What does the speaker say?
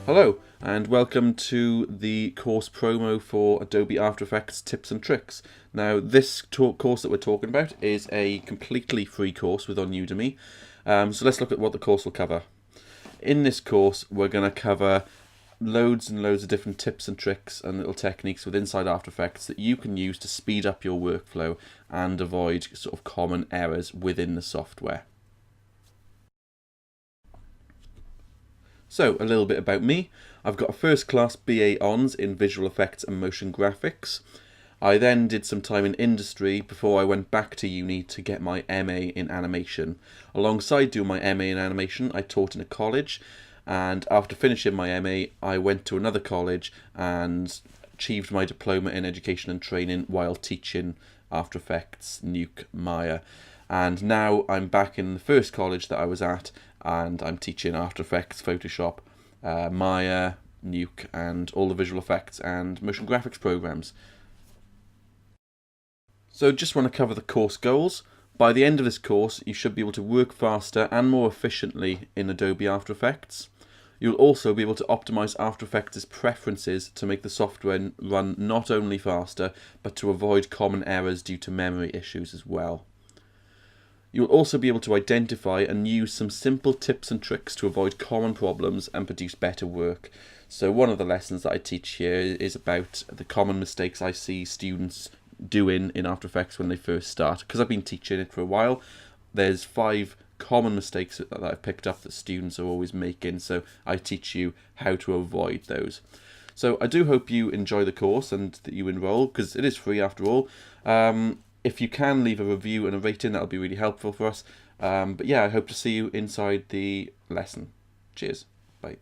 Hello and welcome to the course promo for Adobe After Effects Tips and Tricks. Now this course that we're talking about is a completely free course on Udemy. So let's look at what the course will cover. In this course we're going to cover loads and loads of different tips and tricks and little techniques within After Effects that you can use to speed up your workflow and avoid sort of common errors within the software. So, a little bit about me. I've got a first class BA Hons in visual effects and motion graphics. I then did some time in industry before I went back to uni to get my MA in animation. Alongside doing my MA in animation, I taught in a college, and after finishing my MA, I went to another college and achieved my diploma in education and training while teaching After Effects, Nuke, Maya. And now I'm back in the first college that I was at, and I'm teaching After Effects, Photoshop, Maya, Nuke, and all the visual effects and motion graphics programs. So just want to cover the course goals. By the end of this course, you should be able to work faster and more efficiently in Adobe After Effects. You'll also be able to optimize After Effects' preferences to make the software run not only faster, but to avoid common errors due to memory issues as well. You'll also be able to identify and use some simple tips and tricks to avoid common problems and produce better work. So one of the lessons that I teach here is about the common mistakes I see students doing in After Effects when they first start. Because I've been teaching it for a while, there's 5 common mistakes that I've picked up that students are always making, so I teach you how to avoid those. So I do hope you enjoy the course and that you enroll, because it is free after all. If you can leave a review and a rating, that'll be really helpful for us. But yeah, I hope to see you inside the lesson. Cheers. Bye.